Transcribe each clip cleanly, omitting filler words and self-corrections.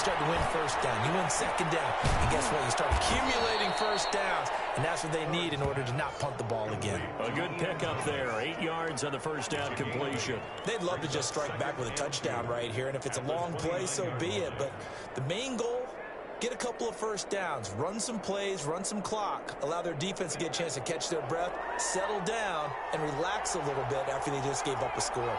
start to win first down. You win second down. And guess what? You start accumulating first downs. And that's what they need in order to not punt the ball again. A good pickup there. 8 yards on the first down completion. They'd love to just strike back with a touchdown right here. And if it's a long play, so be it. But the main goal, get a couple of first downs, run some plays, run some clock, allow their defense to get a chance to catch their breath, settle down, and relax a little bit after they just gave up a score.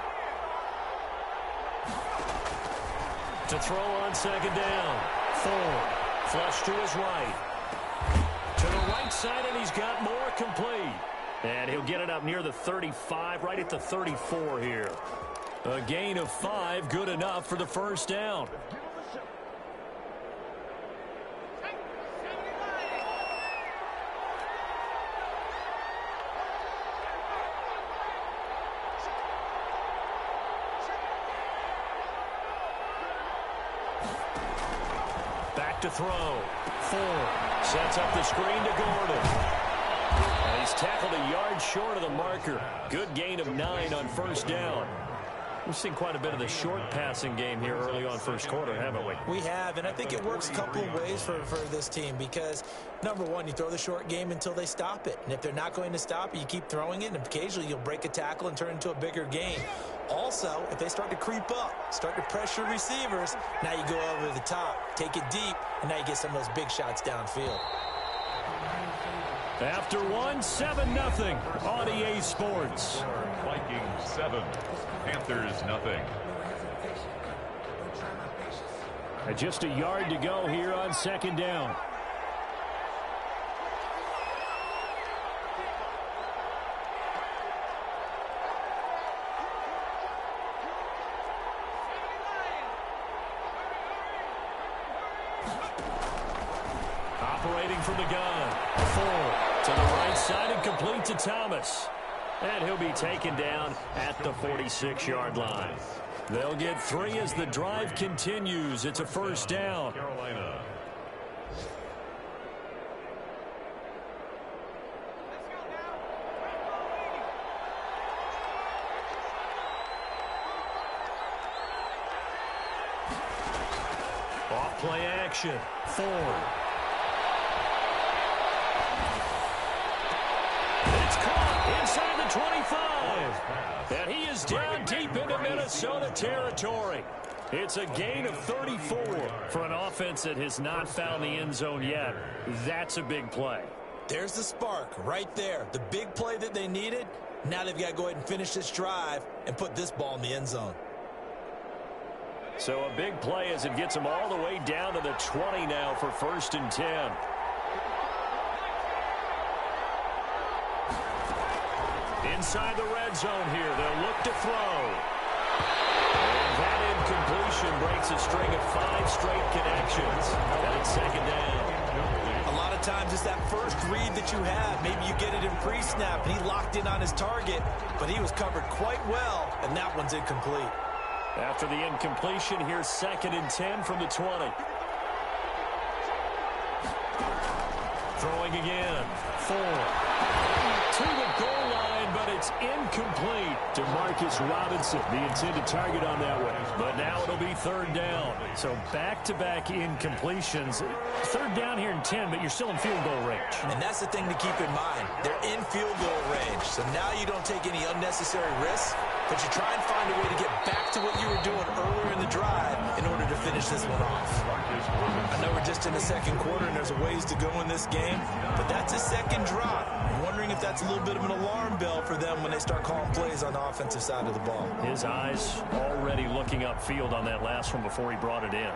To throw on second down. Ford. Flush to his right. To the right side, and he's got more complete. And he'll get it up near the 35, right at the 34 here. A gain of 5, good enough for the first down. To throw. Ford sets up the screen to Gordon. And he's tackled a yard short of the marker. Good gain of 9 on first down. We've seen quite a bit of the short passing game here early on first quarter, haven't we? We have, and I think it works a couple of ways for this team because, number one, you throw the short game until they stop it. And if they're not going to stop it, you keep throwing it, and occasionally you'll break a tackle and turn it into a bigger gain. Also, if they start to creep up, start to pressure receivers, now you go over the top, take it deep, and now you get some of those big shots downfield. After 1, 7-0 on EA Sports. Vikings 7, Panthers nothing. Just a yard to go here on second down. Operating from the gun. Ford to the right side and complete to Thomas. And he'll be taken down at the 46-yard line. They'll get 3 as the drive continues. It's a first down. Carolina. Off play action. Ford. It's caught inside the 25. And he is down deep into Minnesota territory. It's a gain of 34 for an offense that has not found the end zone yet. That's a big play. There's the spark right there. The big play that they needed. Now they've got to go ahead and finish this drive and put this ball in the end zone. So a big play as it gets them all the way down to the 20 now for 1st and 10. Inside the red zone here, they'll look to throw. And that incompletion breaks a string of 5 straight connections. And it's second down. A lot of times it's that first read that you have. Maybe you get it in pre-snap, and he locked in on his target, but he was covered quite well, and that one's incomplete. After the incompletion, here's 2nd and 10 from the 20. Throwing again. Ford. To the goal line, but it's incomplete to Marcus Robinson, the intended target on that one. But now it'll be 3rd down. So back-to-back incompletions. 3rd down here in 10, but you're still in field goal range. And that's the thing to keep in mind. They're in field goal range. So now you don't take any unnecessary risks, but you try and find a way to get back to what you were doing earlier in the drive in order to finish this one off. I know we're just in the 2nd quarter and there's a ways to go in this game, but that's a 2nd drop. I'm wondering if that's a little bit of an alarm bell for them when they start calling plays on the offensive side of the ball. His eyes already looking upfield on that last one before he brought it in.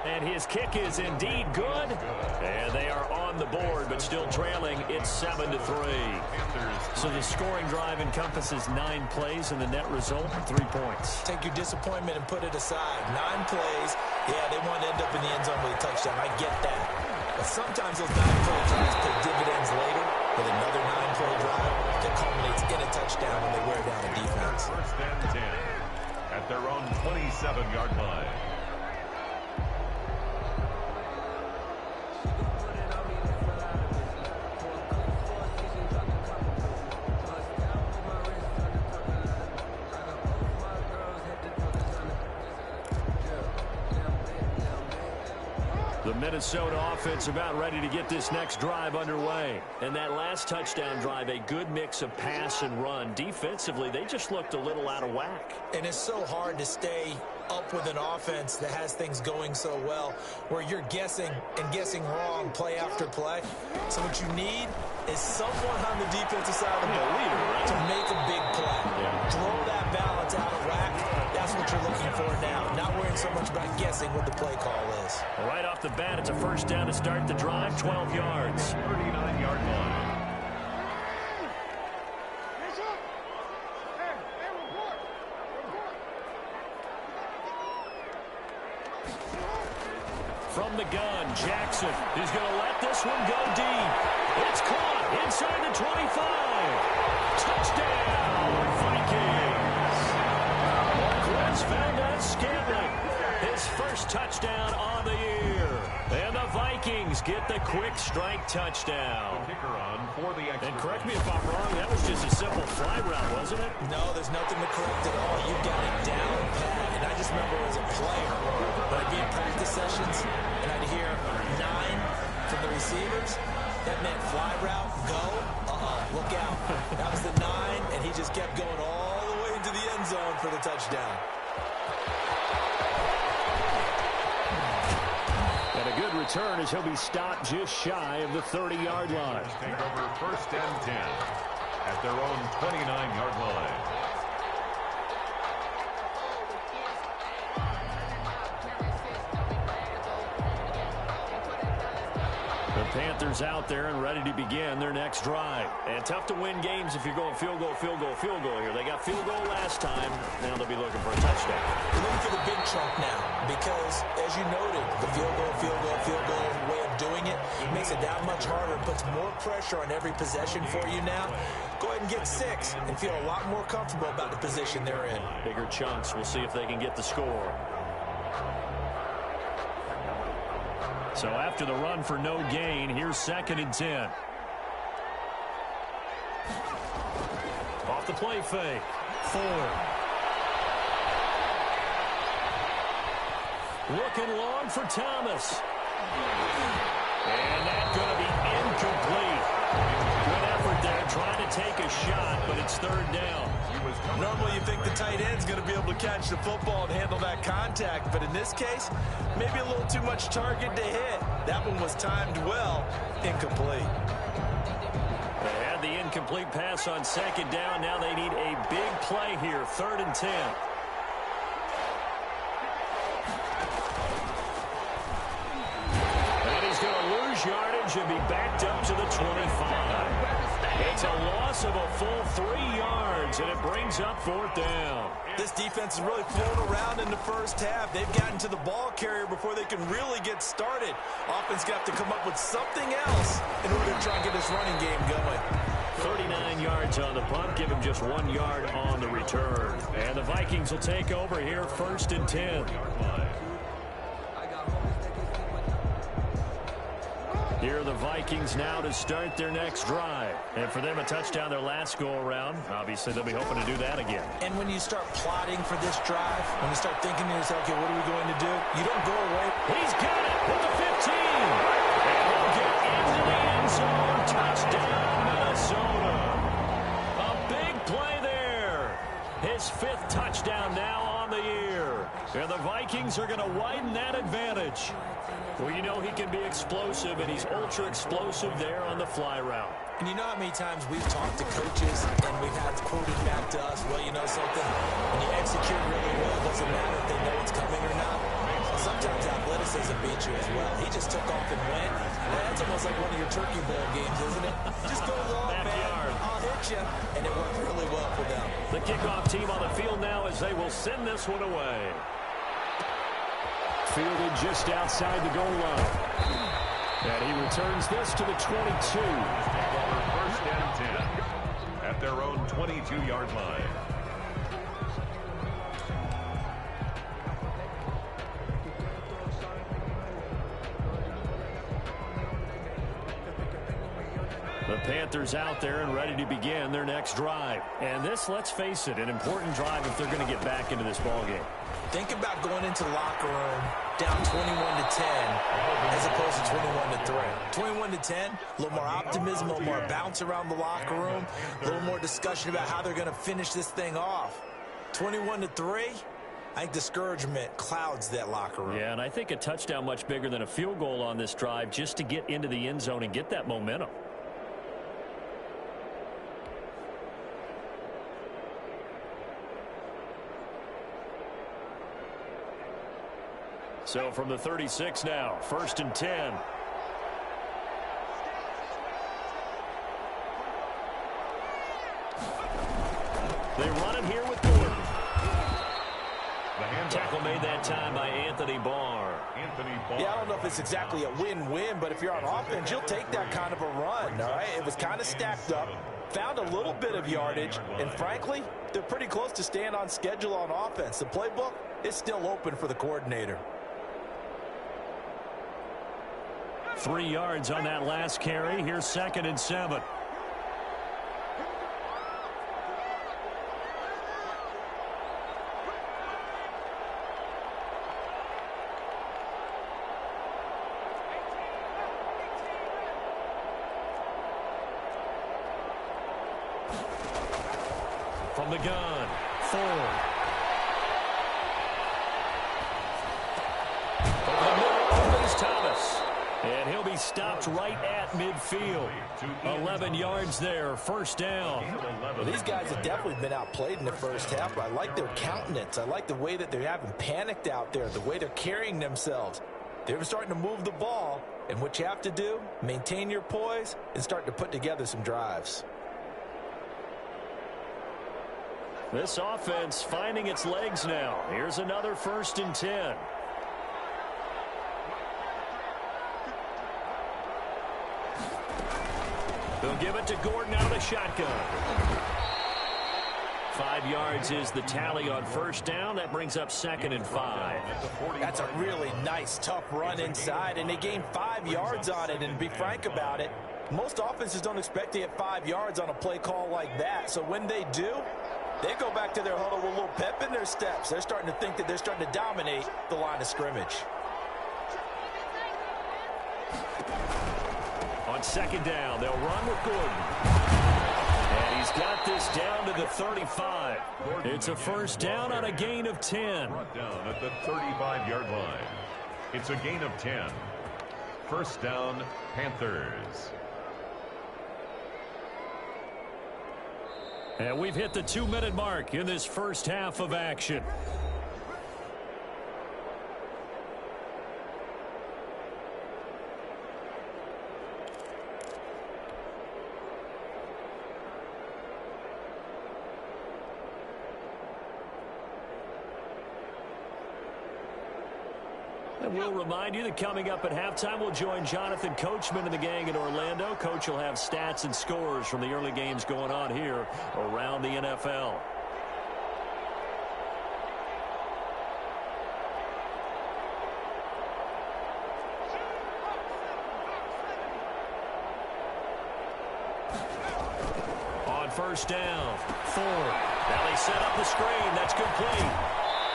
And his kick is indeed good. And they are on the board, but still trailing. It's 7-3. So the scoring drive encompasses 9 plays, and the net result, 3 points. Take your disappointment and put it aside. 9 plays. Yeah, they want to end up in the end zone with a touchdown. I get that. But sometimes those 9-play drives pay dividends later with another 9-play drive that culminates in a touchdown when they wear down a defense. 1st and 10 at their own 27-yard line. The Minnesota offense about ready to get this next drive underway. And that last touchdown drive, a good mix of pass and run. Defensively, they just looked a little out of whack. And it's so hard to stay up with an offense that has things going so well, where you're guessing and guessing wrong play after play. So what you need is someone on the defensive side of the ball to make a big play. Throw that balance out of whack. That's what you're looking for now. Not worrying so much about guessing what the play call is. Well, right off the bat, it's a first down to start the drive, 12 yards. 39-yard line. From the gun, Jackson is going to let this one go deep. It's caught inside the 25. Touchdown, Vikings. Marquez Valdes-Scantling, his first touchdown on the year. And the Vikings get the quick strike touchdown. Kicker on for the extra. And correct me if I'm wrong, that was just a simple fly route, wasn't it? No, there's nothing to correct at all. You got it down pat. And I just remember as a player, when I'd be in practice sessions, and I'd hear 9 from the receivers, that meant fly route, go, look out. That was the 9, and he just kept going all the way into the end zone for the touchdown. And a good return as he'll be stopped just shy of the 30-yard line. Take over first and 10 at their own 29-yard line. The Panthers out there and ready to begin their next drive. And tough to win games if you're going field goal, field goal, field goal here. They got field goal last time. Now they'll be looking for a touchdown. They're looking for the big chunk now because, as you noted, the field goal way of doing it makes it that much harder. It puts more pressure on every possession for you now. Go ahead and get 6 and feel a lot more comfortable about the position they're in. Bigger chunks. We'll see if they can get the score. So after the run for no gain, here's 2nd and 10. Off the play fake. Ford. Looking long for Thomas. And that's going to be incomplete. Good effort there, trying to take a shot, but it's 3rd down. Normally you think the tight end's going to be able to catch the football and handle that contact, but in this case, maybe a little too much target to hit. That one was timed well, incomplete. They had the incomplete pass on 2nd down. Now they need a big play here, 3rd and 10. And he's going to lose yardage and be backed up to the 25. It's a loss of a full 3 yards, and it brings up 4th down. This defense has really flown around in the first half. They've gotten to the ball carrier before they can really get started. Offense got to come up with something else in order to try and get this running game going. 39 yards on the punt, give him just 1 yard on the return. And the Vikings will take over here, 1st and 10. Here are the Vikings now to start their next drive. And for them, a touchdown their last go-around. Obviously, they'll be hoping to do that again. And when you start plotting for this drive, when you start thinking to yourself, okay, what are we going to do? You don't go away. He's got it at the 15. And he'll get into the end zone. Touchdown, Minnesota. A big play there. His 5th touchdown now on the year. And the Vikings are going to widen that advantage. Well, you know he can be explosive, and he's ultra-explosive there on the fly route. And you know how many times we've talked to coaches and we've had quoted back to us, well, you know something, when you execute really well, it doesn't matter if they know it's coming or not. Well, sometimes athleticism beats you as well. He just took off and went. That's almost like one of your turkey bowl games, isn't it? Just go long, man. I'll hit you. And it worked really well for them. The kickoff team on the field now as they will send this one away. Fielded just outside the goal line. And he returns this to the 22. First and 10 at their own 22-yard line. The Panthers out there and ready to begin their next drive. And this, let's face it, an important drive if they're going to get back into this ballgame. Think about going into the locker room down 21-10 as opposed to 21-3. 21-10, a little more optimism, a little more bounce around the locker room, a little more discussion about how they're going to finish this thing off. 21-3, I think discouragement clouds that locker room. Yeah, and I think a touchdown much bigger than a field goal on this drive just to get into the end zone and get that momentum. So from the 36 now, 1st and 10. They run it here with Gordon. Tackle made that time by Anthony Barr. Yeah, I don't know if it's exactly a win-win, but if you're on offense, you'll take that kind of a run, all right? It was kind of stacked up, found a little bit of yardage, and frankly, they're pretty close to staying on schedule on offense. The playbook is still open for the coordinator. 3 yards on that last carry. Here's 2nd and 7. From the gun, Ford. Over the middle, opens Thomas. And he'll be stopped right at midfield. 11 yards there, 1st down. Well, these guys have definitely been outplayed in the first half, but I like their countenance. I like the way that they haven't panicked out there, the way they're carrying themselves. They're starting to move the ball, and what you have to do, maintain your poise and start to put together some drives. This offense finding its legs now. Here's another 1st and 10. They'll give it to Gordon out of the shotgun. 5 yards is the tally on 1st down. That brings up 2nd and 5. That's a really nice, tough run inside, and they gained 5 yards on it. And to be frank about it, most offenses don't expect to get 5 yards on a play call like that. So when they do, they go back to their huddle with a little pep in their steps. They're starting to think that they're starting to dominate the line of scrimmage. On 2nd down, they'll run with Gordon. And he's got this down to the 35. It's a 1st down on a gain of 10. Brought down at the 35-yard line. It's a gain of 10. 1st down, Panthers. And we've hit the 2-minute mark in this first half of action. And we'll remind you that coming up at halftime, we'll join Jonathan Coachman and the gang in Orlando. Coach will have stats and scores from the early games going on here around the NFL. On 1st down, Ford. Now they set up the screen. That's complete.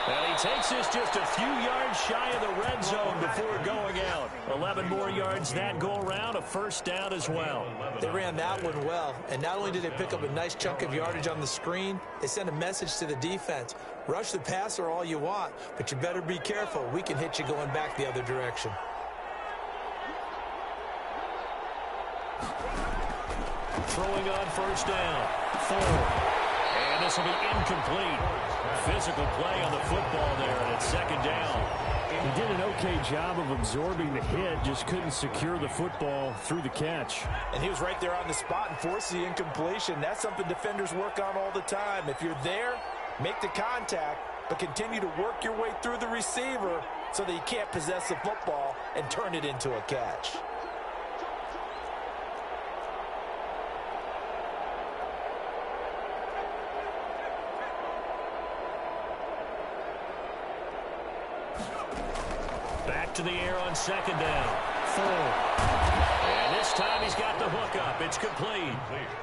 And he takes this just a few yards shy of the red zone before going out. 11 more yards that go around, a 1st down as well. They ran that one well, and not only did they pick up a nice chunk of yardage on the screen, they sent a message to the defense. Rush the passer all you want, but you better be careful. We can hit you going back the other direction. Throwing on 1st down, Ford. And this will be incomplete. Physical play on the football there, and it's 2nd down. He did an okay job of absorbing the hit, just couldn't secure the football through the catch. And he was right there on the spot and forced the incompletion. That's something defenders work on all the time. If you're there, make the contact, but continue to work your way through the receiver so that you can't possess the football and turn it into a catch. Back to the air on 2nd down. And this time he's got the hook up. It's complete.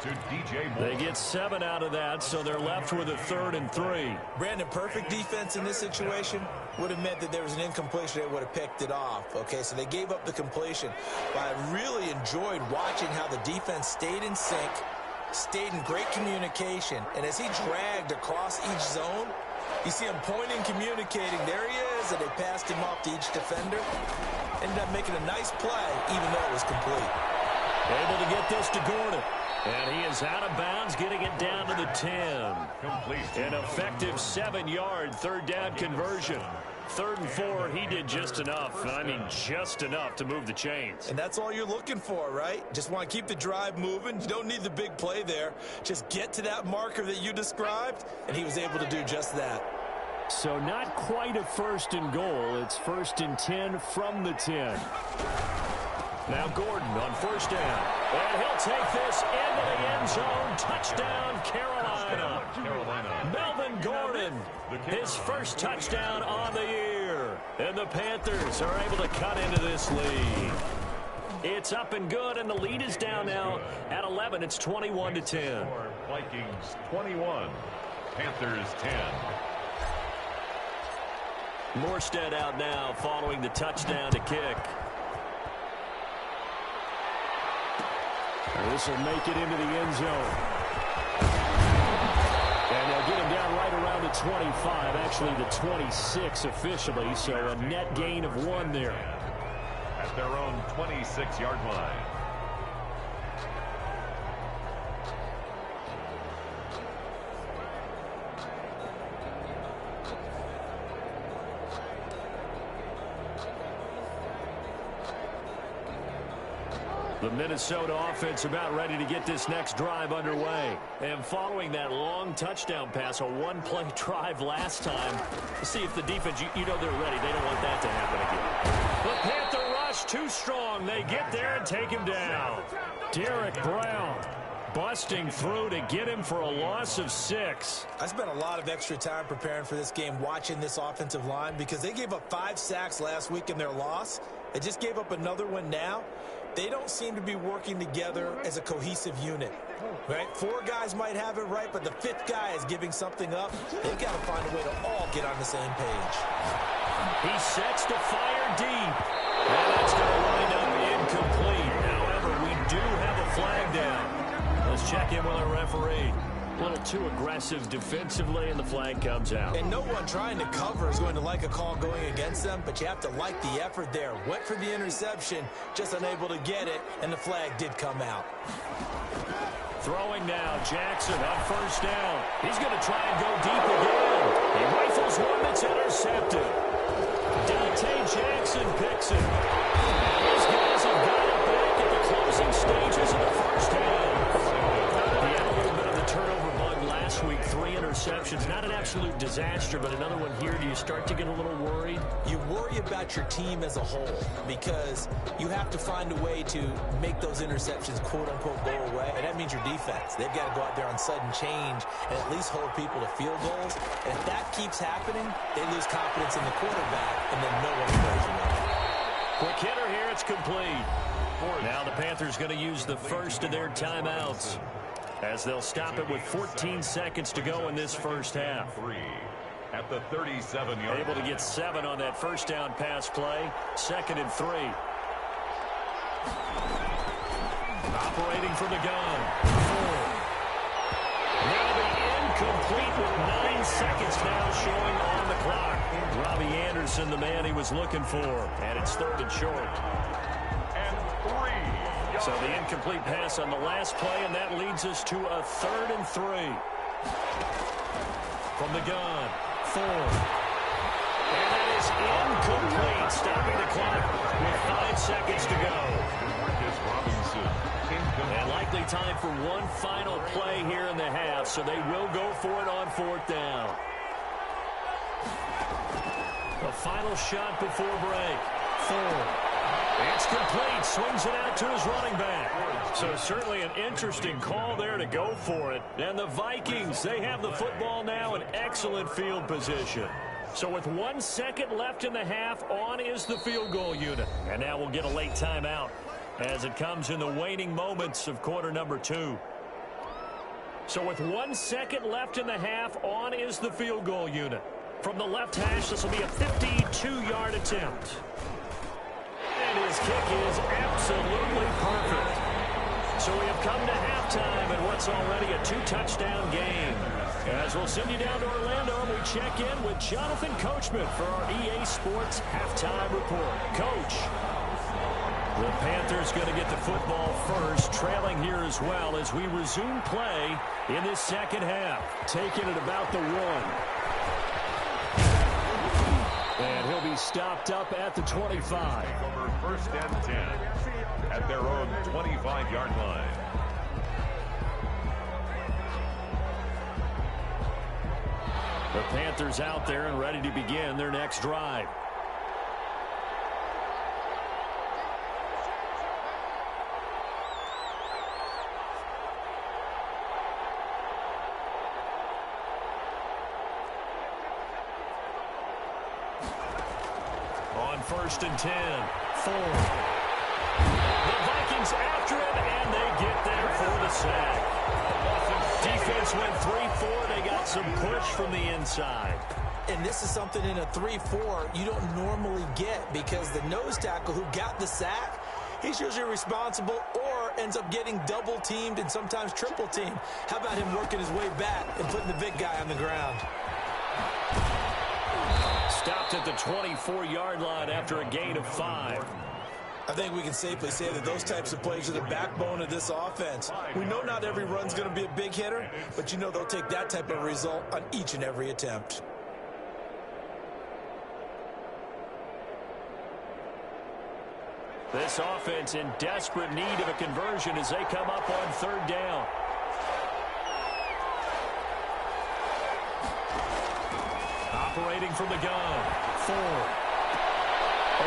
To DJ Moore. They get 7 out of that, so they're left with a 3rd and 3. Brandon, perfect defense in this situation would have meant that there was an incompletion that would have picked it off. Okay, so they gave up the completion. But I really enjoyed watching how the defense stayed in sync, stayed in great communication, and as he dragged across each zone, you see him pointing, communicating. There he is, and they passed him off to each defender. Ended up making a nice play, even though it was complete. Able to get this to Gordon. And he is out of bounds, getting it down to the 10. Complete. An effective 7-yard 3rd down conversion. 3rd and 4, he did just enough. I mean, just enough to move the chains. And that's all you're looking for, right? Just want to keep the drive moving. You don't need the big play there. Just get to that marker that you described, and he was able to do just that. So not quite a 1st and goal. It's 1st and 10 from the 10. Now Gordon on 1st down. And he'll take this into the end zone. Touchdown, Carolina. Melvin Gordon, his first touchdown on the year. And the Panthers are able to cut into this lead. It's up and good, and the lead is down now at 11. It's 21-10. Vikings 21, Panthers 10. Morstead out now following the touchdown to kick. This will make it into the end zone. And they'll get him down right around the 25, actually the 26 officially, so a net gain of 1 there. At their own 26-yard line. The Minnesota offense about ready to get this next drive underway. And following that long touchdown pass, a 1-play drive last time, see if the defense, you know they're ready. They don't want that to happen again. The Panther rush too strong. They get there and take him down. Derek Brown busting through to get him for a loss of 6. I spent a lot of extra time preparing for this game, watching this offensive line, because they gave up 5 sacks last week in their loss. They just gave up another one now. They don't seem to be working together as a cohesive unit, right? 4 guys might have it right, but the 5th guy is giving something up. They've got to find a way to all get on the same page. He sets to fire deep. And that's going to wind up incomplete. However, we do have a flag down. Let's check in with our referee. A little too aggressive defensively, and the flag comes out. And no one trying to cover is going to like a call going against them, but you have to like the effort there. Went for the interception, just unable to get it, and the flag did come out. Throwing now, Jackson on 1st down. He's going to try and go deep again. He rifles one that's intercepted. Dante Jackson picks it. These guys have got it back at the closing stages of the 1st half. He had a little bit of a turnover bug last week, 3 interceptions. Not an absolute disaster, but another one here. Do you start to get a little worried? You worry about your team as a whole because you have to find a way to make those interceptions, quote-unquote, go away. And that means your defense. They've got to go out there on sudden change and at least hold people to field goals. And if that keeps happening, they lose confidence in the quarterback, and then no one plays away. Quick hitter here. It's complete. Now the Panthers going to use the first of their timeouts as they'll stop it with 14 seconds to go in this 1st half. 3 at the 37-yard. Able to get 7 on that 1st down pass play. 2nd and 3. Operating from the gun. 4. Now the incomplete with 9 seconds now showing on the clock. Robbie Anderson, the man he was looking for. And it's 3rd and short. And 3. So the incomplete pass on the last play, and that leads us to a 3rd and 3. From the gun, 4. And that is incomplete, stopping the clock with 5 seconds to go. And likely time for one final play here in the half, so they will go for it on 4th down. A final shot before break. 4. It's complete. Swings it out to his running back. So certainly an interesting call there to go for it. And the Vikings, they have the football now in excellent field position. So with 1 second left in the half, on is the field goal unit. And now we'll get a late timeout as it comes in the waning moments of quarter number 2. So with 1 second left in the half, on is the field goal unit. From the left hash, this will be a 52-yard attempt. And his kick is absolutely perfect. So we have come to halftime in what's already a 2-touchdown game. As we'll send you down to Orlando, and we check in with Jonathan Coachman for our EA Sports Halftime Report. Coach, the Panthers going to get the football first, trailing here as well as we resume play in this second half. Taking it about the 1. And he'll be stopped up at the 25. Over 1st and 10 at their own 25-yard line. The Panthers out there and ready to begin their next drive. On 1st and 10, 4. The Vikings after him, and they get there for the sack. Defense went 3-4. They got some push from the inside. And this is something in a 3-4 you don't normally get, because the nose tackle who got the sack, he's usually responsible or ends up getting double-teamed and sometimes triple-teamed. How about him working his way back and putting the big guy on the ground? Stopped at the 24-yard line after a gain of 5. I think we can safely say that those types of plays are the backbone of this offense. We know not every run's going to be a big hitter, but you know they'll take that type of result on each and every attempt. This offense in desperate need of a conversion as they come up on 3rd down. Operating from the gun. 4.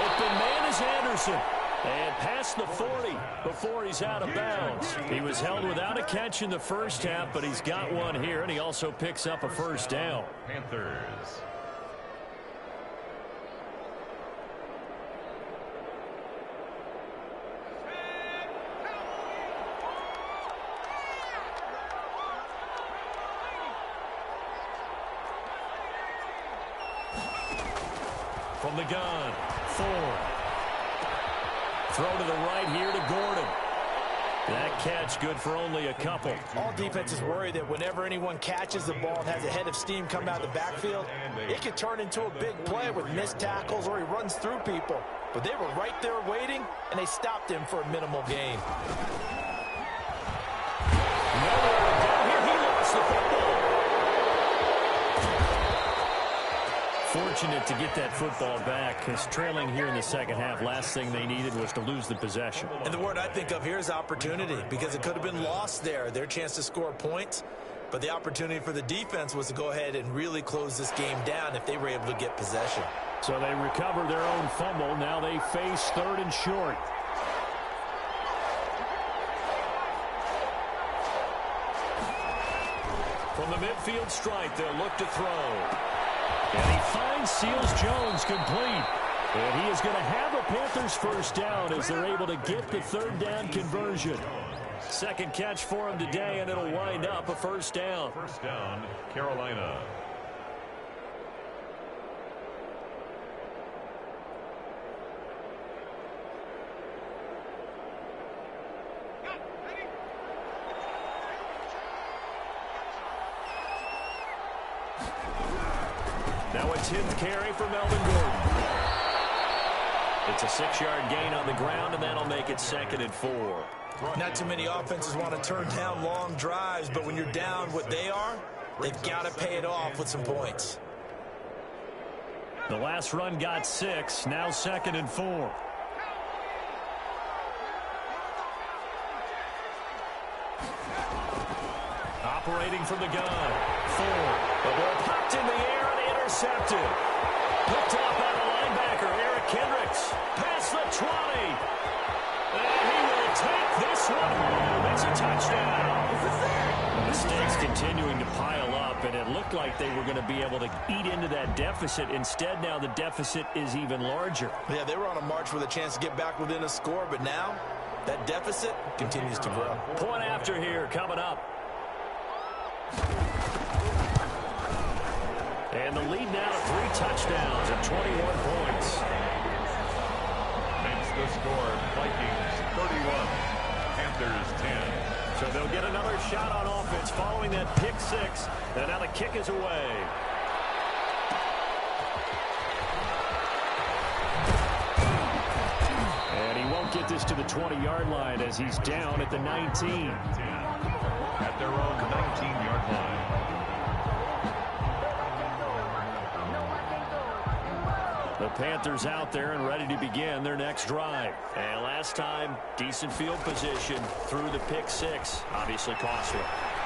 Open man is Anderson. And past the 40 before he's out of bounds. He was held without a catch in the first half, but he's got one here, and he also picks up a 1st down. Panthers. From the gun, 4. Throw to the right here to Gordon. That catch good for only a couple. All defenses worry that whenever anyone catches the ball and has a head of steam come out of the backfield, it could turn into a big play with missed tackles or he runs through people. But they were right there waiting, and they stopped him for a minimal gain. Nowhere to go here. He lost the football. Fortunate to get that football back, because trailing here in the second half, last thing they needed was to lose the possession. And the word I think of here is opportunity, because it could have been lost there, their chance to score points. But the opportunity for the defense was to go ahead and really close this game down if they were able to get possession. So they recover their own fumble. Now they face 3rd and short. From the midfield stripe, they'll look to throw. And he finds Seals-Jones complete. And he is going to have a Panthers 1st down as they're able to get the 3rd down conversion. Second catch for him today, and it'll wind up a 1st down. 1st down, Carolina. Now a 10th carry for Melvin Gordon. It's a 6-yard gain on the ground, and that'll make it 2nd and 4. Not too many offenses want to turn down long drives, but when you're down what they are, they've got to pay it off with some points. The last run got 6, now 2nd and 4. Operating from the gun, 4. The ball popped in the air and intercepted. Picked off by the linebacker, Eric Kendricks. Past the 20. And he will take this one home. It's a touchdown. Mistakes continuing to pile up, and it looked like they were going to be able to eat into that deficit. Instead, now the deficit is even larger. Yeah, they were on a march with a chance to get back within a score, but now that deficit continues to grow. Point after here coming up. And the lead now to 3 touchdowns at 21 points. Makes the score Vikings 31, Panthers 10. So they'll get another shot on offense following that pick 6. And now the kick is away. And he won't get this to the 20-yard line as he's down at the 19. At their own 19-yard line. The Panthers out there and ready to begin their next drive. And last time, decent field position through the pick 6. Obviously costly.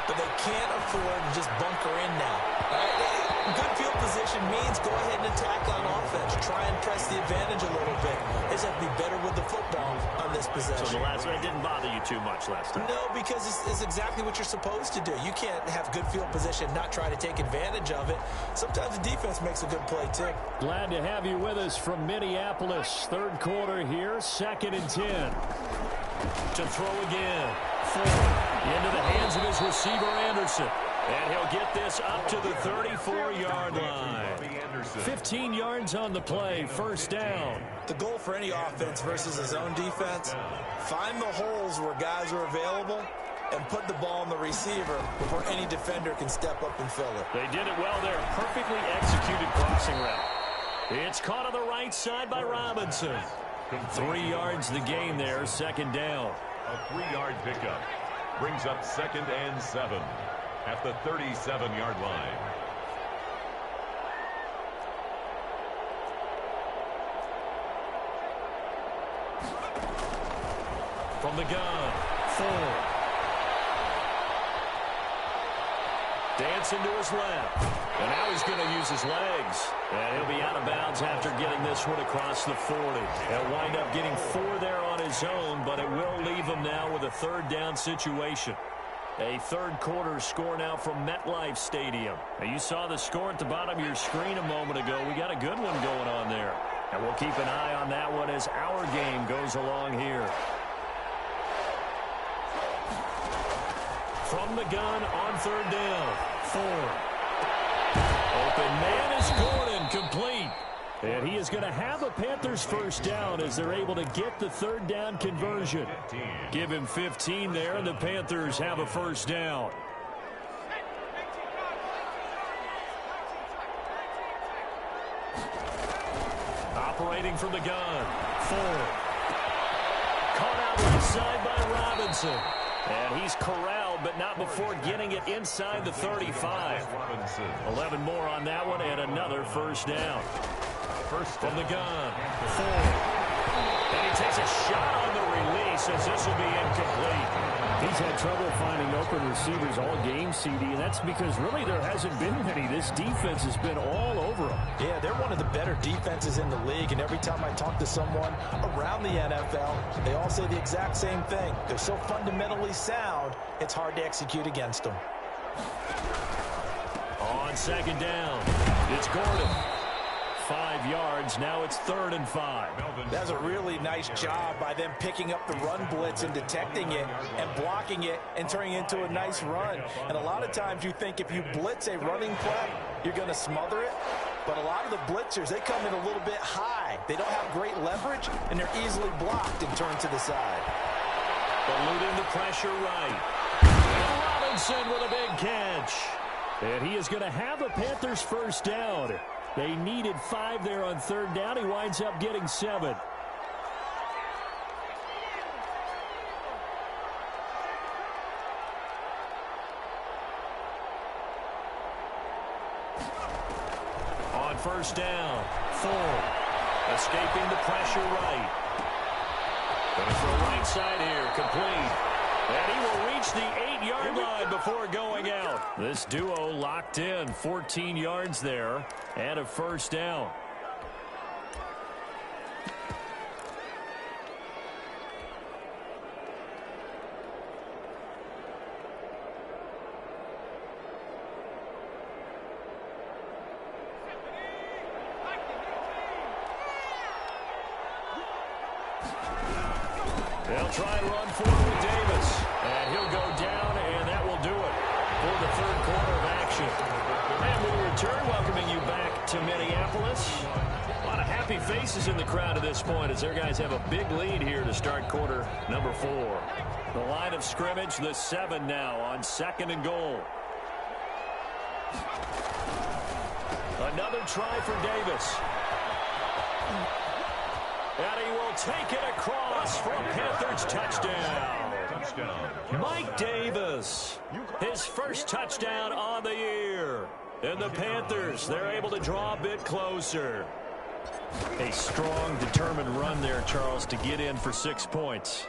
But they can't afford to just bunker in now. Good field position means go ahead and attack on offense. Try and press the advantage a little bit. They just have to be better with the football on this possession. So the last one didn't bother you too much last time? No, because it's exactly what you're supposed to do. You can't have good field position, not try to take advantage of it. Sometimes the defense makes a good play, too. Glad to have you with us from Minneapolis. Third quarter here, 2nd and 10. To throw again. Into the hands of his receiver, Anderson. And he'll get this up to the 34-yard line. 15 yards on the play, first down. The goal for any offense versus his own defense, find the holes where guys are available and put the ball in the receiver before any defender can step up and fill it. They did it well there. Perfectly executed crossing route. It's caught on the right side by Robinson. 3 yards the gain there, second down. A 3-yard pickup brings up 2nd and 7 at the 37-yard line. From the gun, Ford. Dancing to his left. And now he's going to use his legs. And he'll be out of bounds after getting this one across the 40. He'll wind up getting 4 there on his own, but it will leave him now with a third down situation. A third quarter score now from MetLife Stadium. Now you saw the score at the bottom of your screen a moment ago. We got a good one going on there. And we'll keep an eye on that one as our game goes along here. From the gun on third down. Ford. Open man is Gordon, complete. And he is going to have a Panthers first down as they're able to get the third down conversion. Give him 15 there, and the Panthers have a first down. Operating from the gun. Ford. Caught out right side by Robinson. And he's corralled, but not before getting it inside the 35. 11 more on that one, and another first down. First from the gun. Ford. And he takes a shot on the release as this will be incomplete. He's had trouble finding open receivers all game, CD, and that's because really there hasn't been many. This defense has been all over them. Yeah, they're one of the better defenses in the league, and every time I talk to someone around the NFL, they all say the exact same thing. They're so fundamentally sound, it's hard to execute against them. On second down, it's Gordon. 5 yards. Now it's 3rd and 5. That's a really nice job by them picking up the run blitz and detecting it and blocking it and turning it into a nice run. And a lot of times you think if you blitz a running play, you're going to smother it. But a lot of the blitzers, they come in a little bit high. They don't have great leverage, and they're easily blocked and turned to the side. Eluding the pressure right. And Robinson with a big catch. And he is going to have a Panthers first down. They needed 5 there on third down. He winds up getting 7. On first down, Ford. Escaping the pressure right. Going for a right side here, complete. And he will reach the 8-yard line before going out. This duo locked in, 14 yards there, and a first down. They'll try and run forward with Davis. And he'll go down, and that will do it for the third quarter of action. And we return, welcoming you back to Minneapolis. A lot of happy faces in the crowd at this point as their guys have a big lead here to start quarter number 4. The line of scrimmage, the 7 now on 2nd and goal. Another try for Davis. And he will take it across for a Panthers touchdown. Mike Davis, his first touchdown on the year. And the Panthers, they're able to draw a bit closer. A strong, determined run there, Charles, to get in for 6 points.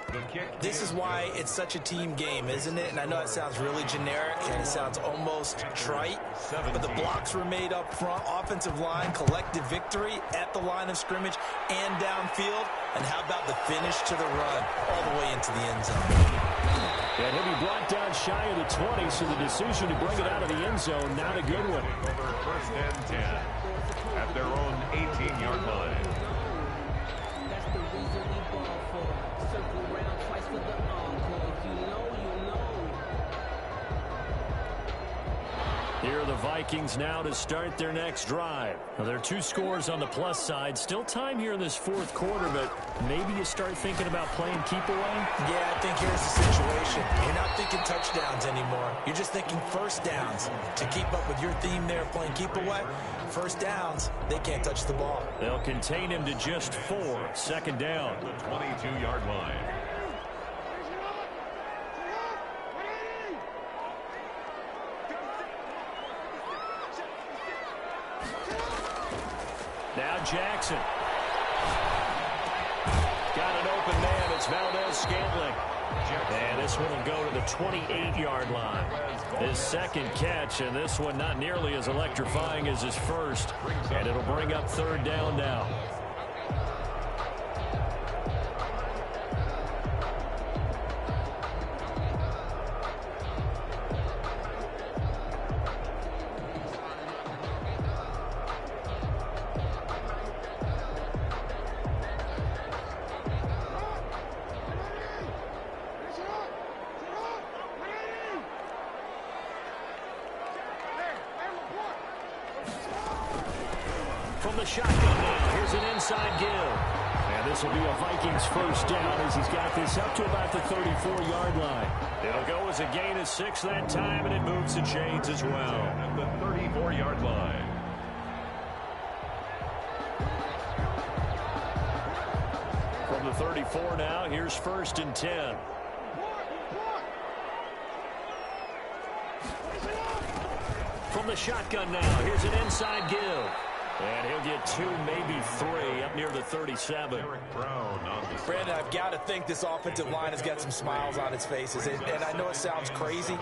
This is why it's such a team game, isn't it? And I know it sounds really generic and it sounds almost trite, but the blocks were made up front, offensive line, collective victory at the line of scrimmage and downfield. And how about the finish to the run all the way into the end zone? And he'll be brought down shy of the 20, so the decision to bring it out of the end zone, not a good one. Over 1st and 10 at their own 18-yard line. That's the reason we ball for. Circle around twice for the encore. If you know, you know. Here are the Vikings now to start their next drive. Now, there are 2 scores on the plus side. Still time here in this 4th quarter, but maybe you start thinking about playing keep away? Yeah, I think here's the situation. You're not thinking touchdowns anymore. You're just thinking first downs. To keep up with your theme there, playing keep away, first downs, they can't touch the ball. They'll contain him to just 4. 2nd down. The 22-yard line. Now Jackson. Got an open man. It's Valdez-Scantling. And this one will go to the 28-yard line. His 2nd catch, and this one not nearly as electrifying as his first. And it'll bring up 3rd down now. From the shotgun now, here's an inside give. And this will be a Vikings first down as he's got this up to about the 34-yard line. It'll go as a gain of 6 that time, and it moves the chains as well. At the 34-yard line. From the 34 now, here's 1st and 10. From the shotgun now, here's an inside give. And he'll get 2, maybe 3, up near the 37. Brandon, I've got to think this offensive line has got some smiles on its faces. And I know it sounds crazy,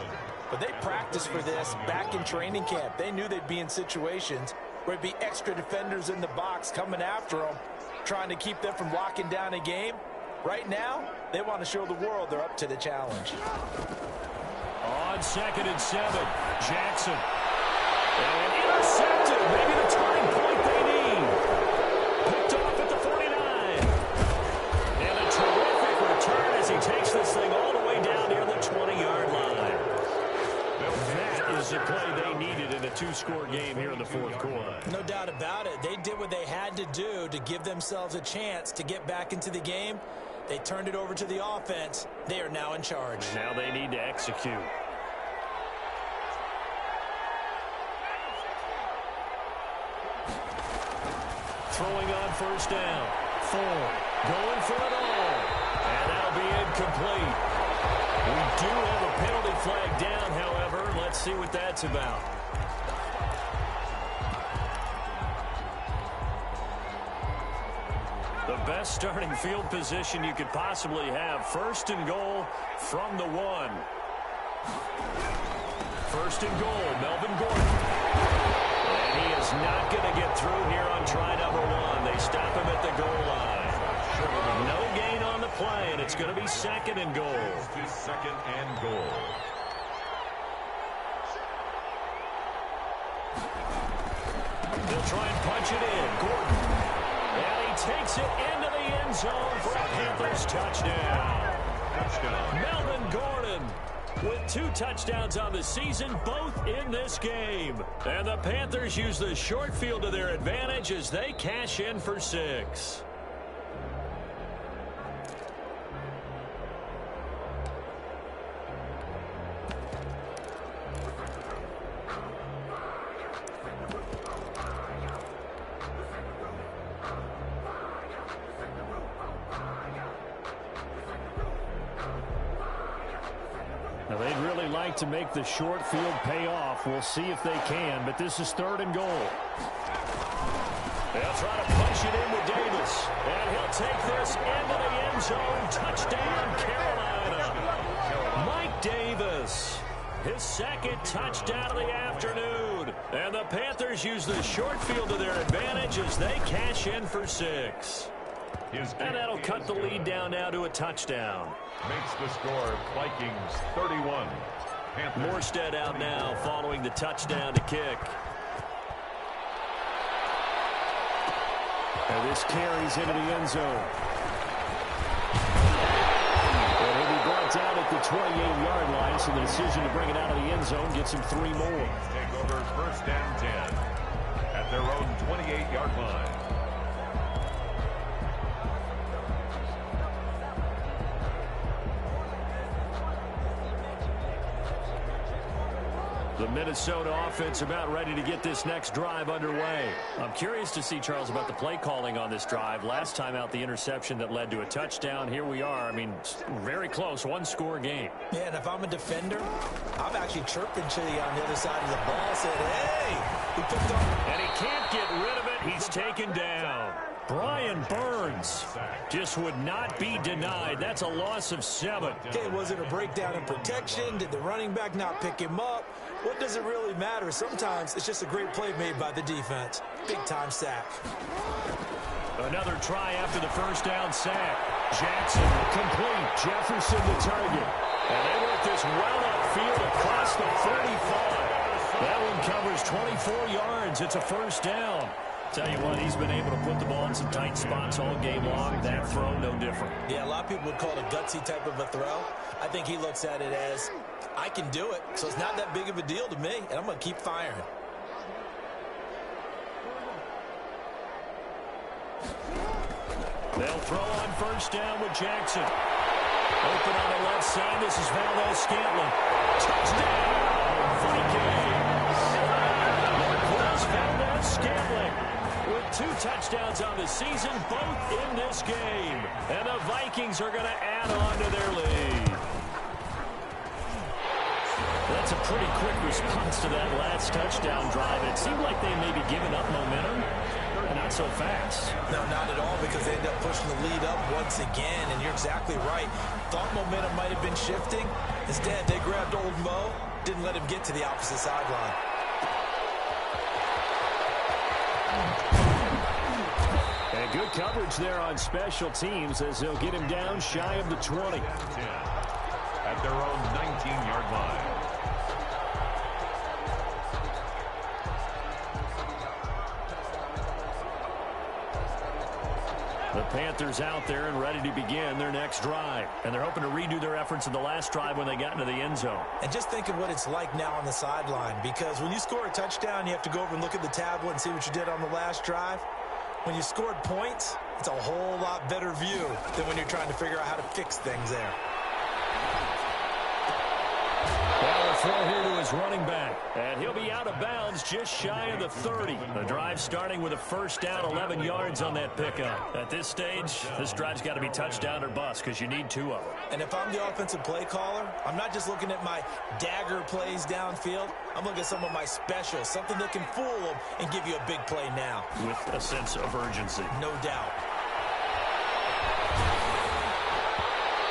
but they practiced for this back in training camp. They knew they'd be in situations where it'd be extra defenders in the box coming after them, trying to keep them from locking down a game. Right now, they want to show the world they're up to the challenge. On 2nd and 7, Jackson. And intercepted. Maybe the turning point they need. Picked off at the 49. And a terrific return as he takes this thing all the way down near the 20-yard line. That is the play they needed in a 2-score game here in the 4th quarter. No doubt about it. They did what they had to do to give themselves a chance to get back into the game. They turned it over to the offense. They are now in charge. Now they need to execute. Throwing on 1st down. Thorne going for it all. And that'll be incomplete. We do have a penalty flag down, however. Let's see what that's about. The best starting field position you could possibly have. 1st and goal from the 1. 1st and goal, Melvin Gordon. And he is not going to get through here on try number 1. They stop him at the goal line. No gain on the play, and it's going to be 2nd and goal. To 2nd and goal. They'll try and punch it in. Gordon. And he takes it into the end zone for a Panthers touchdown. Touchdown. Melvin Gordon with 2 touchdowns on the season, both in this game. And the Panthers use the short field to their advantage as they cash in for 6. Now, they'd really like to make the short field pay off. We'll see if they can, but this is 3rd and goal. They'll try to punch it in with Davis. And he'll take this into the end zone. Touchdown, Carolina. Mike Davis, his 2nd touchdown of the afternoon. And the Panthers use the short field to their advantage as they cash in for 6. And that'll cut the lead down now to a touchdown. Makes the score Vikings 31. Panthers. Morstead out now following the touchdown to kick. And this carries into the end zone. And he'll be brought down at the 28-yard line, so the decision to bring it out of the end zone gets him 3 more. Take over 1st and 10 at their own 28-yard line. The Minnesota offense about ready to get this next drive underway. I'm curious to see, Charles, about the play calling on this drive. Last time out, the interception that led to a touchdown. Here we are. I mean, very close, 1-score game. Yeah, and if I'm a defender, I'm actually chirping Chitty on the other side of the ball, saying, hey, we picked up. And he can't get rid of it. He's taken down. Brian Burns just would not be denied. That's a loss of 7. Okay, was it a breakdown in protection? Did the running back not pick him up? What does it really matter? Sometimes it's just a great play made by the defense. Big-time sack. Another try after the first down sack. Jackson complete. Jefferson the target. And they work this well upfield across the 35. That one covers 24 yards. It's a 1st down. Tell you what, he's been able to put the ball in some tight spots all game long. That throw, no different. Yeah, a lot of people would call it a gutsy type of a throw. I think he looks at it as, I can do it, so it's not that big of a deal to me, and I'm going to keep firing. They'll throw on 1st down with Jackson. Open on the left side. This is Valdez-Scantling. Touchdown, Vikings! Marquez Valdez-Scantling with 2 touchdowns on the season, both in this game. And the Vikings are going to add on to their lead. That's a pretty quick response to that last touchdown drive. It seemed like they may be giving up momentum. Not so fast. No, not at all, because they end up pushing the lead up once again, and you're exactly right. Thought momentum might have been shifting. Instead, they grabbed old Mo, didn't let him get to the opposite sideline. And good coverage there on special teams as they'll get him down shy of the 20. At their own 19-yard line. The Panthers out there and ready to begin their next drive. And they're hoping to redo their efforts in the last drive when they got into the end zone. And just think of what it's like now on the sideline, because when you score a touchdown, you have to go over and look at the tablet and see what you did on the last drive. When you scored points, it's a whole lot better view than when you're trying to figure out how to fix things there. Throw here to his running back. And he'll be out of bounds just shy of the 30. The drive starting with a 1st down, 11 yards on that pickup. At this stage, this drive's got to be touchdown or bust because you need 2 of them. And if I'm the offensive play caller, I'm not just looking at my dagger plays downfield. I'm looking at some of my specials, something that can fool them and give you a big play now. With a sense of urgency. No doubt.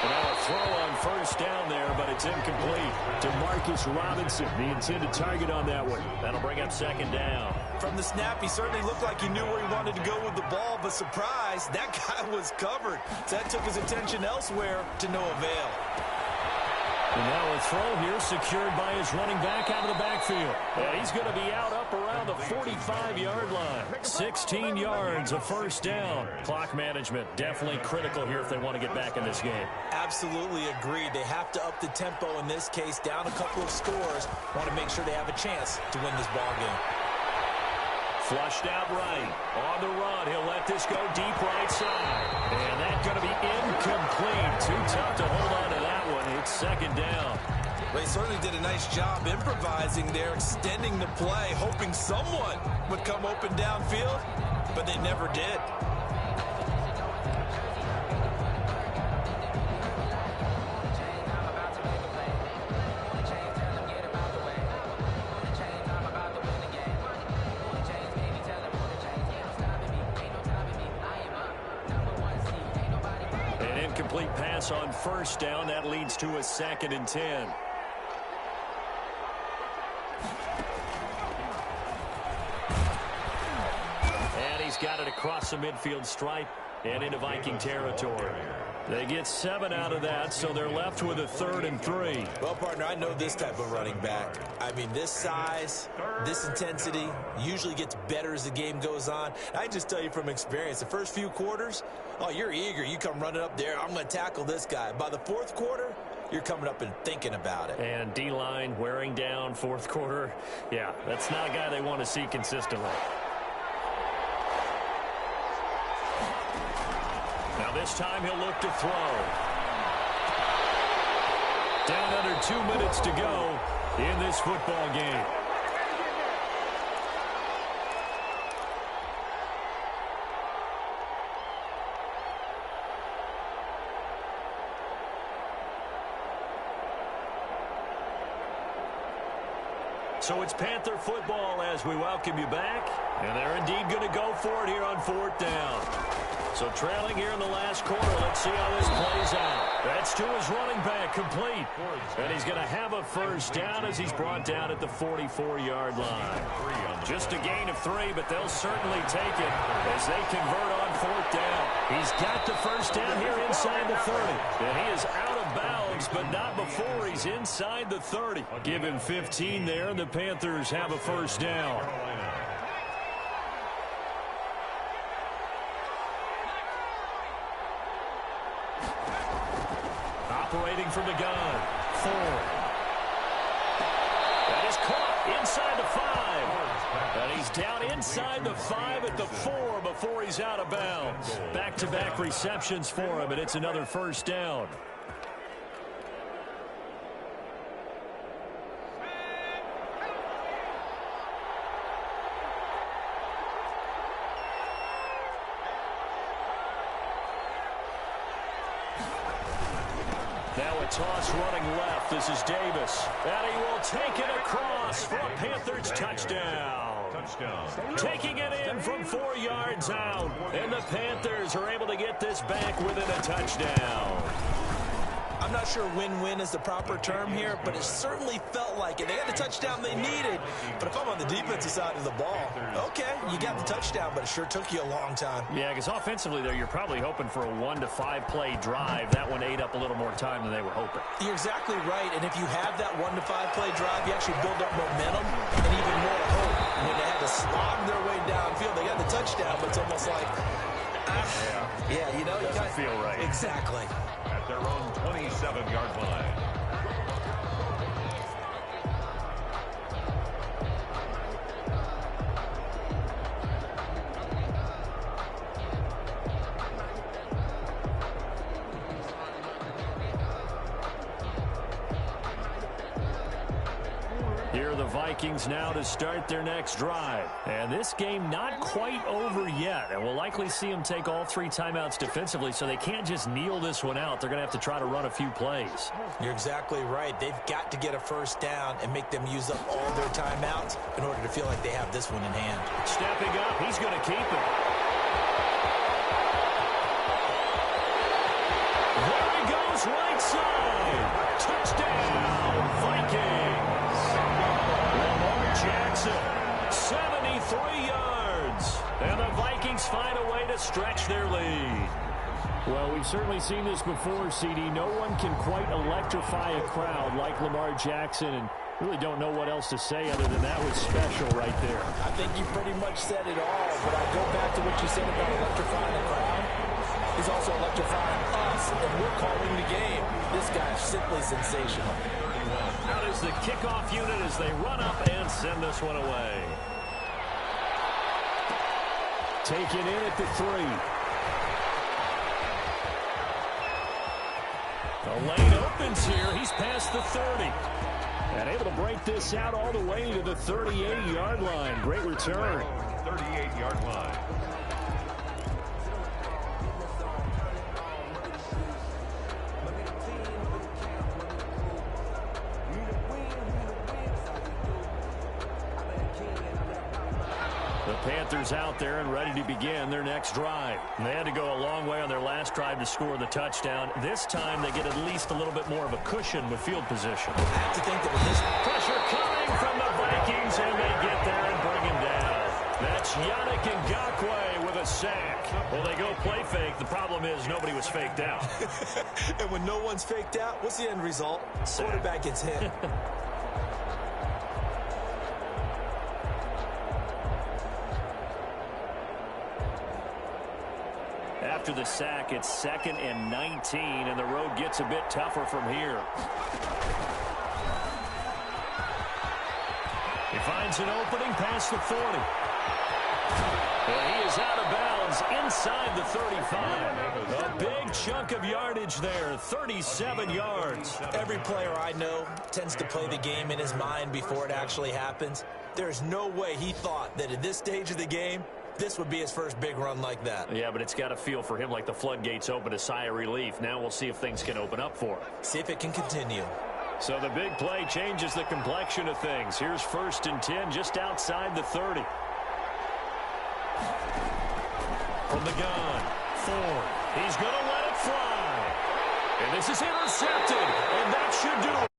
Now a throw on 1st down there, but it's incomplete. To Marcus Robinson, the intended target on that one. That'll bring up 2nd down. From the snap, he certainly looked like he knew where he wanted to go with the ball, but surprise, that guy was covered. So that took his attention elsewhere to no avail. And now a throw here secured by his running back out of the backfield. And he's going to be out up around the 45-yard line. 16 yards, a first down. Clock management definitely critical here if they want to get back in this game. Absolutely agreed. They have to up the tempo in this case, down a couple of scores. Want to make sure they have a chance to win this ball game. Flushed out right. On the run, he'll let this go deep right side. And that's going to be incomplete. Too tough to hold on to that one. It's second down. They certainly did a nice job improvising there, extending the play, hoping someone would come open downfield, but they never did. Incomplete pass on first down. That leads to a 2nd and 10. And he's got it across the midfield stripe and into Viking territory. They get 7 out of that, so they're left with a 3rd and 3. Well, partner, I know this type of running back. I mean, this size, this intensity usually gets better as the game goes on. I just tell you from experience, the first few quarters, oh, you're eager. You come running up there, I'm going to tackle this guy. By the 4th quarter, you're coming up and thinking about it. And D-line wearing down 4th quarter. Yeah, that's not a guy they want to see consistently. Now this time he'll look to throw. Down under 2 minutes to go in this football game. So it's Panther football as we welcome you back. And they're indeed going to go for it here on 4th down. So trailing here in the last quarter. Let's see how this plays out. That's to his running back, complete. And he's going to have a first down as he's brought down at the 44-yard line. Just a gain of 3, but they'll certainly take it as they convert on 4th down. He's got the first down here inside the 30. And he is out of bounds, but not before he's inside the 30. Give him 15 there, and the Panthers have a first down. Operating from the gun. 4. That is caught inside the 5. And he's down inside the 5 at the 4 before he's out of bounds. Back-to-back receptions for him, and it's another first down. Now a toss running left. This is Davis. And he will take it across for a Panthers touchdown. Taking it in from 4 yards out. And the Panthers are able to get this back within a touchdown. I'm not sure win-win is the proper term here, but it certainly felt like it. They had the touchdown they needed, but if I'm on the defensive side of the ball, okay, you got the touchdown, but it sure took you a long time. Yeah, because offensively there, you're probably hoping for a 1 to 5 play drive. That one ate up a little more time than they were hoping. You're exactly right, and if you have that 1 to 5 play drive, you actually build up momentum and even more hope. When they had to slog their way downfield, they got the touchdown, but it's almost like, yeah, you know, doesn't feel right. Exactly. At their own 27-yard line. Here are the Vikings now to start their next drive. And this game not quite over yet. And we'll likely see them take all 3 timeouts defensively, so they can't just kneel this one out. They're going to have to try to run a few plays. You're exactly right. They've got to get a first down and make them use up all their timeouts in order to feel like they have this one in hand. Stepping up, he's going to keep it. There he goes, right side. Touchdown, Vikings. Jackson, 73 yards. And the Vikings find a way to stretch their lead. Well, we've certainly seen this before, CD. No one can quite electrify a crowd like Lamar Jackson, and really don't know what else to say other than that was special right there. I think you pretty much said it all, but I go back to what you said about electrifying the crowd. He's also electrifying us, and we're calling the game. This guy's simply sensational. Out is the kickoff unit as they run up and send this one away. Taken in at the 3. The lane opens here. He's past the 30. And able to break this out all the way to the 38-yard line. Great return. 38-yard line. The Panthers out there and ready to begin their next drive. They had to go a long way on their last drive to score the touchdown. This time they get at least a little bit more of a cushion with field position. I have to think that with this Pressure coming from the Vikings, and they get there and bring him down. That's Yannick Ngakoue with a sack. Well, they go play fake. The problem is nobody was faked out. and when no one's faked out, what's the end result? Quarterback gets hit. After the sack, it's 2nd and 19, and the road gets a bit tougher from here. He finds an opening past the 40. And he is out of bounds inside the 35. A big chunk of yardage there, 37 yards. Every player I know tends to play the game in his mind before it actually happens. There's no way he thought that at this stage of the game, this would be his first big run like that. Yeah, but it's got to feel for him like the floodgates open, a sigh of relief. Now we'll see if things can open up for him. See if it can continue. So the big play changes the complexion of things. Here's 1st and 10 just outside the 30. From the gun, Ford. He's going to let it fly. And this is intercepted, and that should do it.